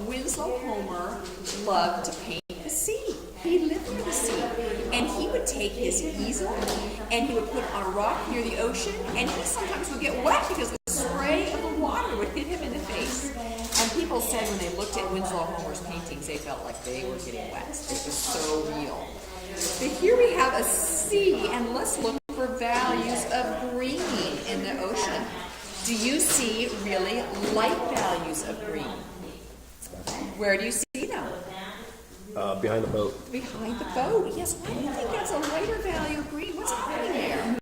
Winslow Homer loved to paint the sea. He lived near the sea. And he would take his easel and he would put it on a rock near the ocean, and he sometimes would get wet because the spray of the water would hit him in the face. And people said when they looked at Winslow Homer's paintings, they felt like they were getting wet. It was so real. But here we have a sea, and let's look for values of green in the ocean. Do you see really light values of green? Where do you see them? Behind the boat. Behind the boat, yes. Why do you think that's a lighter value of green? What's happening there?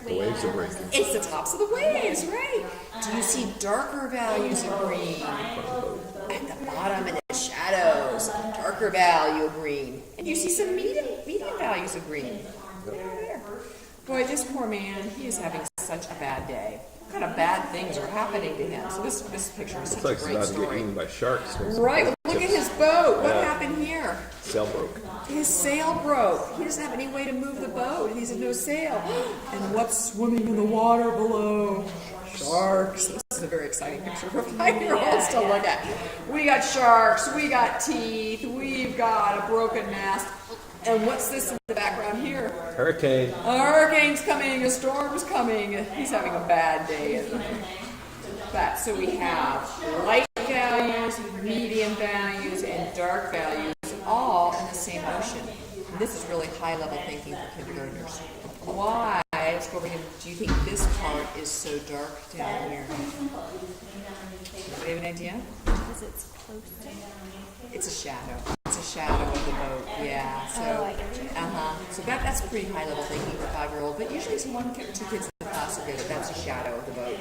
The waves are breaking. It's the tops of the waves, right? Do you see darker values of green? At the bottom in the shadows, darker value of green. And you see some medium values of green. There. Boy, this poor man, he is having such a bad day. What kind of bad things are happening to him? So this picture is such a great story. Looks like he's about to get eaten by sharks. Right, well, look at his boat. What happened here? Sail broke. His sail broke. He doesn't have any way to move the boat. He's in no sail. And what's swimming in the water below? Sharks. This is a very exciting picture for 5-year-olds to look at. We got sharks. We got teeth. We've got a broken mast. And what's this in the background here? Hurricane. A hurricane's coming. A storm's coming. He's having a bad day. But so we have light values, medium values, and dark values, all in the same ocean. And this is really high-level thinking for kindergartners. Why? Let's go over here. Do you think this part is so dark down here? Do you have an idea? Because it's close to. It's a shadow. It's a shadow of the boat. Yeah. So. Oh, I get you. So that's pretty high-level thinking for 5-year-old. But usually, two kids in the class will get it. That's a shadow of the boat.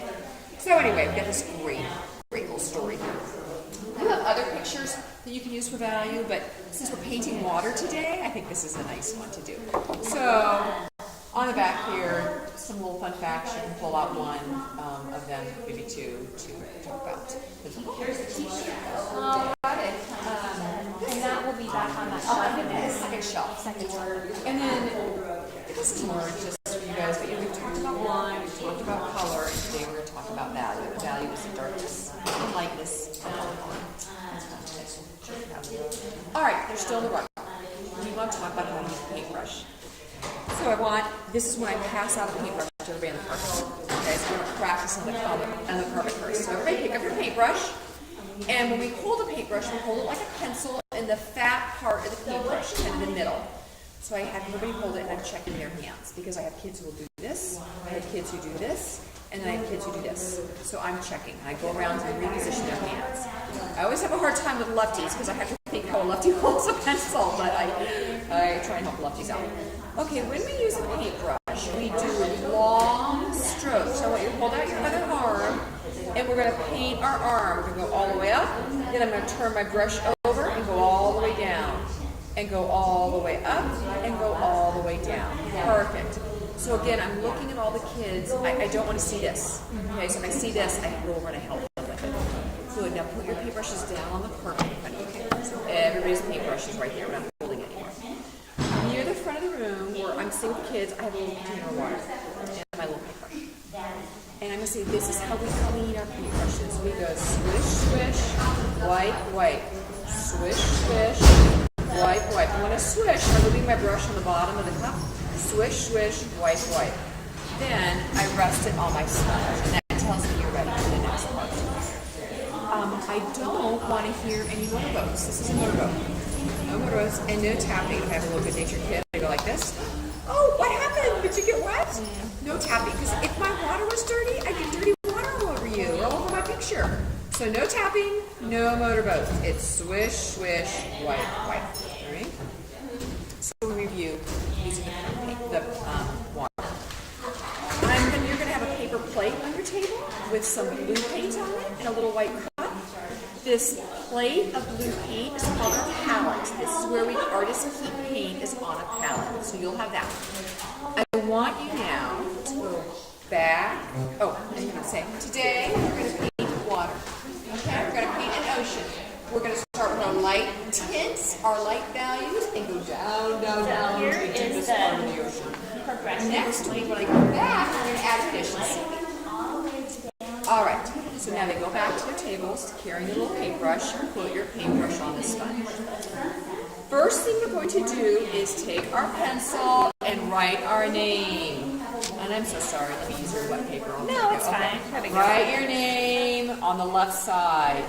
So anyway, we've got this great little story here. I have other pictures that you can use for value, but since we're painting water today, I think this is a nice one to do. So on the back here, some little fun facts. You can pull out one of them, maybe two, to talk about. Here's a t-shirt. Got it. And that will be back on that shelf. Second shelf. Second word. And then this is more just for you guys, but we've talked about line, we've talked about color, and today we're going to talk about value. Value is the darkness and lightness of color. All right, they're still in the rock. We want to talk about how to use a paintbrush. So this is when I pass out a paintbrush to everybody on the carpet. Okay, so we're going to practice on the carpet first. So everybody pick up your paintbrush, and when we hold a paintbrush, we hold it like a pencil in the fat part of the paintbrush, kind of the middle. So I have everybody hold it, and I'm checking their hands, because I have kids who will do this, I have kids who do this, and then I have kids who do this. So I'm checking. I go around and reposition their hands. I always have a hard time with lefties, because I have to think how a lefty holds a pencil, but I try and help lefties out. Okay, when we use a paintbrush, we do long strokes. So I want you to hold out your other arm, and we're going to paint our arm. We're going to go all the way up, then I'm going to turn my brush over and go all the way down, and go all the way up, and go all the way down. Perfect. So again, I'm looking at all the kids. I don't want to see this. Okay, so if I see this, I go over and I help them with it. Good. Now put your paintbrushes down on the carpet in front of you. Okay. So everybody's paintbrush is right there. We're not holding it anymore. Near the front of the room where I'm seeing the kids, I have a little container of water and my little paintbrush. And I'm going to say, this is how we clean our paintbrushes. We go swish, swish, wipe, wipe. Swish, swish, wipe, wipe. And when I swish, I'm moving my brush on the bottom of the cup. Swish, swish, wipe, wipe. Then I rest it on my sponge, and that tells me you're ready for the next part. I don't want to hear any motorboats. This is a motorboat. No motorboats and no tapping. If I have a little good-natured kid, I go like this. Oh, what happened? Did you get wet? No tapping, because if my water was dirty, I'd get dirty water all over you, or all over my picture. So no tapping, no motorboats. It's swish, swish, wipe, wipe. All right? So we review using the water. You're going to have a paper plate on your table with some blue paint on it and a little white cup. This plate of blue paint is called a palette. This is where artists keep paint is on a palette. So you'll have that. I want you now to go back. Oh, and you're going to say, today we're going to paint water. Okay, we're going to paint an ocean. We're going to start with our light tints, our light values, and go down, down, down Here to is this part of the ocean. Next week, when I come back, we're going to add efficiency. All right, so now they go back to their tables, carrying a little paintbrush, put your paintbrush on the sponge. First thing we're going to do is take our pencil and write our name. And I'm so sorry, let me use your wet paper on No, it's fine. Have a go. Write your name on the left side.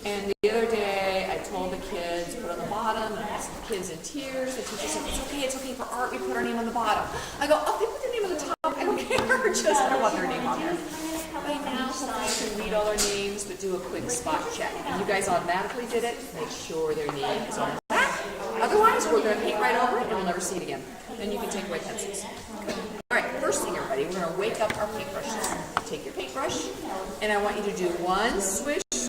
And the other day, I told the kids, put on the bottom, and I had some kids in tears. The teacher said, it's okay for art, we put our name on the bottom. I go, oh, they put their name on the top, I don't care, just I want their name on there. By now, I can read all their names, but do a quick spot check. And you guys automatically did it, make sure their name is on the back. Otherwise, we're going to paint right over it, and we'll never see it again. Then you can take away pencils. All right, first thing, everybody, we're going to wake up our paintbrushes. Take your paintbrush, and I want you to do one swish